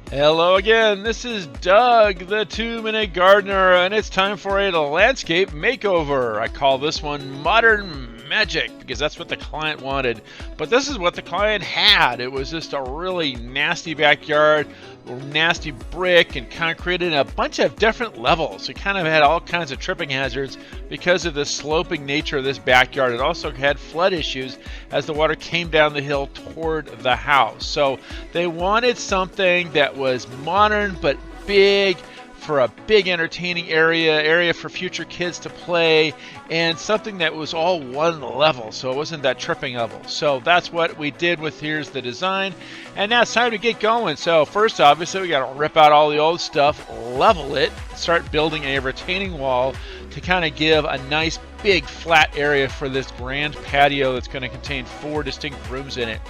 Hello again, this is Doug, the 2-Minute Gardener, and it's time for a landscape makeover. I call this one Modern Magic because that's what the client wanted. But this is what the client had. It was just a really nasty backyard, nasty brick and concrete in a bunch of different levels. It kind of had all kinds of tripping hazards because of the sloping nature of this backyard. It also had flood issues as the water came down the hill toward the house. So they wanted something that was modern but big, for a big entertaining area for future kids to play, and something that was all one level, so it wasn't that tripping level. So that's what we did with here's the design, and now it's time to get going. So first, obviously, we got to rip out all the old stuff, level it, start building a retaining wall to kind of give a nice big flat area for this grand patio that's going to contain 4 distinct rooms in it.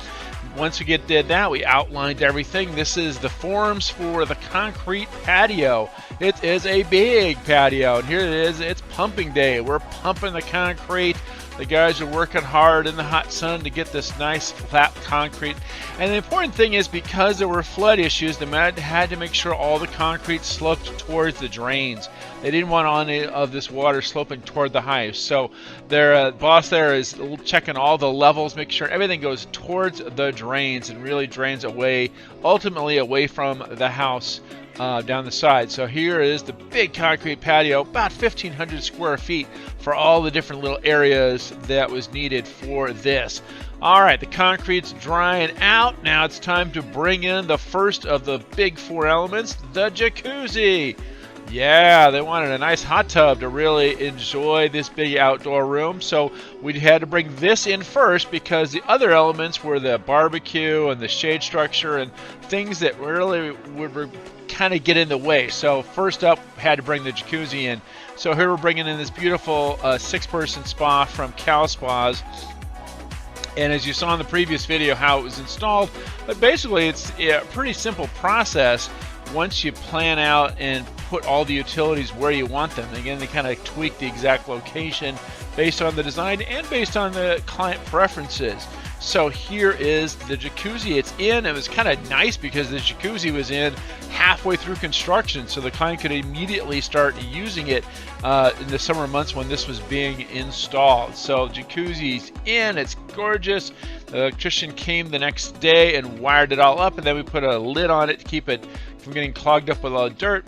Once we did that, we outlined everything. This is the forms for the concrete patio. It is a big patio, and here it is. It's pumping day. We're pumping the concrete. The guys are working hard in the hot sun to get this nice flat concrete. And the important thing is, because there were flood issues, the man had to make sure all the concrete sloped towards the drains. They didn't want any of this water sloping toward the house. So their boss there is checking all the levels, making sure everything goes towards the drains and really drains away, ultimately away from the house. Down the side. So here is the big concrete patio, about 1,500 square feet for all the different little areas that was needed for this. All right, the concrete's drying out. Now it's time to bring in the first of the big 4 elements, the jacuzzi. Yeah, they wanted a nice hot tub to really enjoy this big outdoor room. So we had to bring this in first because the other elements were the barbecue and the shade structure and things that really would kind of get in the way. So first up, had to bring the jacuzzi in. So here we're bringing in this beautiful 6-person spa from Cal Spas. And as you saw in the previous video how it was installed, but basically it's a pretty simple process once you plan out and put all the utilities where you want them. Again, they kind of tweak the exact location based on the design and based on the client preferences. So here is the jacuzzi. It's in. It was kind of nice because the jacuzzi was in halfway through construction, so the client could immediately start using it in the summer months when this was being installed. So jacuzzi's in. It's gorgeous. The electrician came the next day and wired it all up, and then we put a lid on it to keep it from getting clogged up with all the dirt.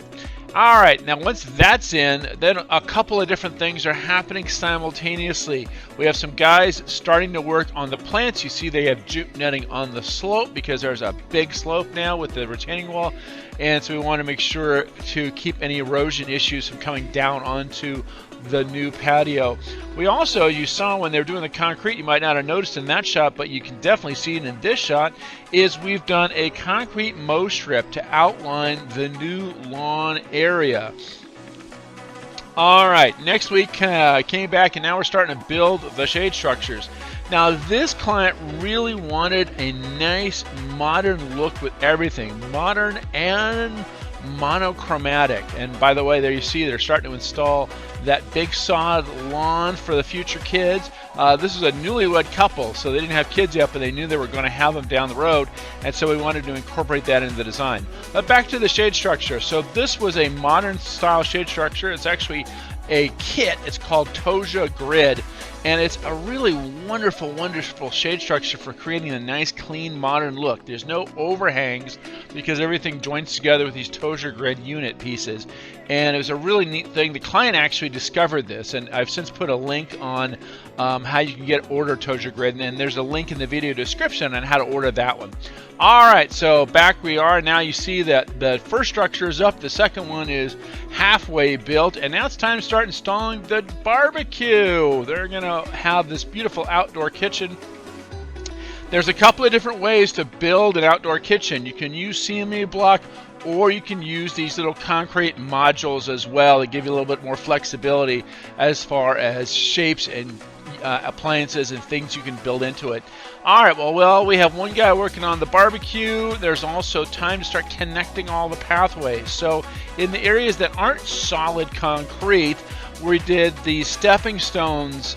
All right, now once that's in, then a couple of different things are happening simultaneously. We have some guys starting to work on the plants. You see they have jute netting on the slope because there's a big slope now with the retaining wall, and so we want to make sure to keep any erosion issues from coming down onto the new patio. We also, you saw when they were doing the concrete, you might not have noticed in that shot, but you can definitely see it in this shot, is we've done a concrete mow strip to outline the new lawn area. All right, next week came back, and now we're starting to build the shade structures. Now this client really wanted a nice modern look with everything, modern and monochromatic. And by the way, there you see they're starting to install that big sod lawn for the future kids. This is a newlywed couple, so they didn't have kids yet, but they knew they were going to have them down the road, and so we wanted to incorporate that into the design. But back to the shade structure. So this was a modern style shade structure. It's actually a kit. It's called Tojagrid, and it's a really wonderful, wonderful shade structure for creating a nice, clean, modern look. There's no overhangs because everything joins together with these Tojagrid unit pieces, and it was a really neat thing. The client actually discovered this, and I've since put a link on how you can order Tojagrid, and there's a link in the video description on how to order that one. All right, so back we are. Now you see that the first structure is up, the second one is halfway built, and now it's time to start installing the barbecue. They're gonna have this beautiful outdoor kitchen. There's a couple of different ways to build an outdoor kitchen. You can use CMA block, or you can use these little concrete modules as well to give you a little bit more flexibility as far as shapes and appliances and things you can build into it. All right, well, we have one guy working on the barbecue. There's also time to start connecting all the pathways. So in the areas that aren't solid concrete, we did the stepping stones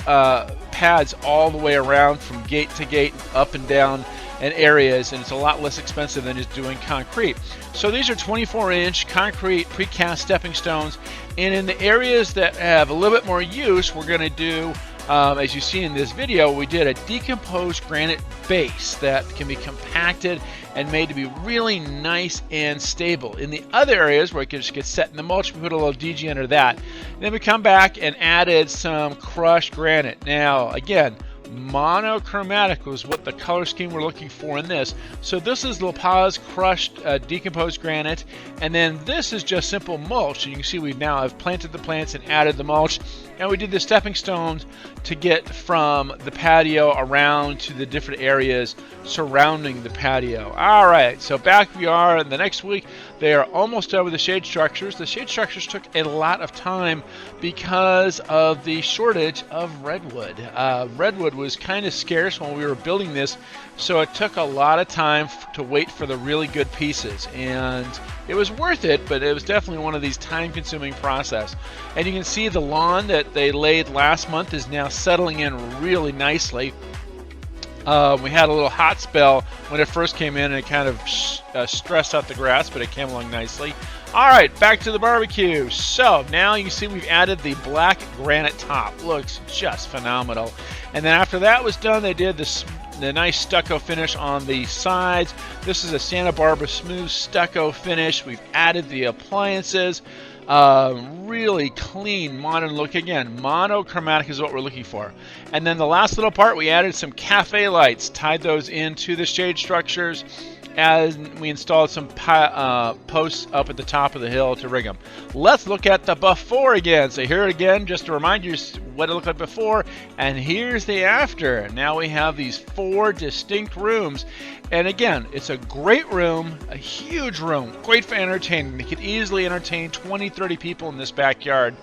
pads all the way around from gate to gate, up and down and areas, and it's a lot less expensive than just doing concrete. So these are 24-inch concrete precast stepping stones, and in the areas that have a little bit more use, we're going to do, as you see in this video, we did a decomposed granite base that can be compacted and made to be really nice and stable. In the other areas where it can just get set in the mulch, we put a little DG under that. And then we come back and added some crushed granite. Now, again, monochromatic was what the color scheme we're looking for in this. So this is La Paz crushed decomposed granite, and then this is just simple mulch. So you can see we now have planted the plants and added the mulch, and we did the stepping stones to get from the patio around to the different areas surrounding the patio. All right, so back we are in the next week. They are almost done with the shade structures. The shade structures took a lot of time because of the shortage of redwood. Redwood was kind of scarce when we were building this, so it took a lot of time to wait for the really good pieces, and it was worth it, but it was definitely one of these time-consuming process. And you can see the lawn that they laid last month is now settling in really nicely. We had a little hot spell when it first came in, and it kind of stressed out the grass, but it came along nicely. All right, back to the barbecue. So now you can see we've added the black granite top. Looks just phenomenal. And then after that was done, they did the nice stucco finish on the sides. This is a Santa Barbara smooth stucco finish. We've added the appliances. Really clean, modern look. Again, monochromatic is what we're looking for. And then the last little part, we added some cafe lights, tied those into the shade structures, as we installed some posts up at the top of the hill to rig them. Let's look at the before again. So here again, just to remind you what it looked like before, and here's the after. Now we have these 4 distinct rooms, and again, it's a great room, a huge room, great for entertaining. You could easily entertain 20-30 people in this backyard.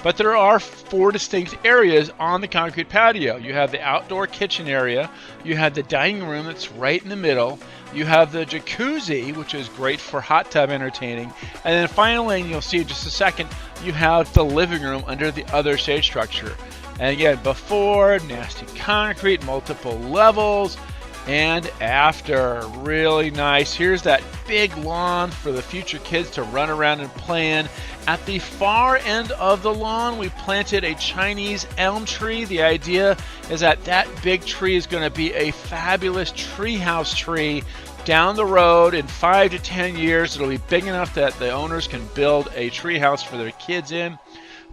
But there are 4 distinct areas on the concrete patio. You have the outdoor kitchen area, you have the dining room that's right in the middle, you have the jacuzzi, which is great for hot tub entertaining, and then finally, and you'll see in just a second, you have the living room under the other shade structure. And again, before, nasty concrete, multiple levels, and after, really nice. Here's that big lawn for the future kids to run around and play in. At the far end of the lawn, we planted a Chinese elm tree. The idea is that that big tree is going to be a fabulous treehouse tree down the road. In 5 to 10 years, it'll be big enough that the owners can build a treehouse for their kids in.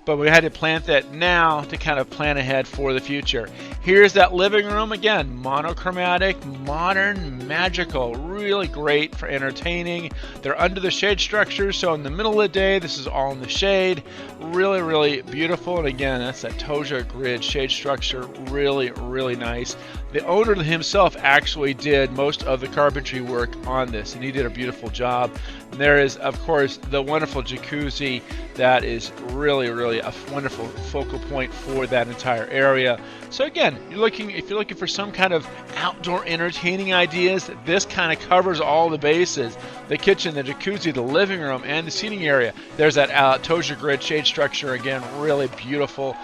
But we had to plant that now to kind of plan ahead for the future. Here's that living room again, monochromatic, modern, magical, really great for entertaining. They're under the shade structure, so in the middle of the day, this is all in the shade. Really, really beautiful. And again, that's that Tojagrid shade structure, really, really nice. The owner himself actually did most of the carpentry work on this, and he did a beautiful job. And there is, of course, the wonderful jacuzzi that is really, really a wonderful focal point for that entire area. So again, if you're looking for some kind of outdoor entertaining ideas, this kind of covers all the bases. The kitchen, the jacuzzi, the living room, and the seating area. There's that Tojagrid shade structure again, really beautiful,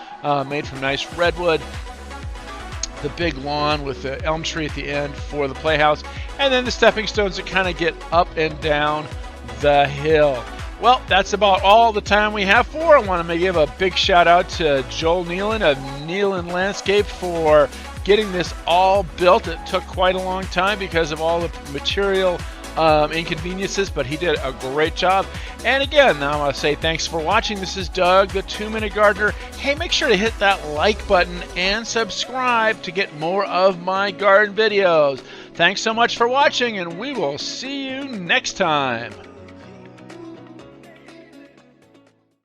made from nice redwood. The big lawn with the elm tree at the end for the playhouse, and then the stepping stones that kind of get up and down the hill. Well, that's about all the time we have for. I want to give a big shout out to Joel Nealon of Nealon Landscape for getting this all built. It took quite a long time because of all the material inconveniences, but he did a great job. And again, I want to say thanks for watching. This is Doug, the 2-Minute Gardener. Hey, make sure to hit that like button and subscribe to get more of my garden videos. Thanks so much for watching, and we will see you next time.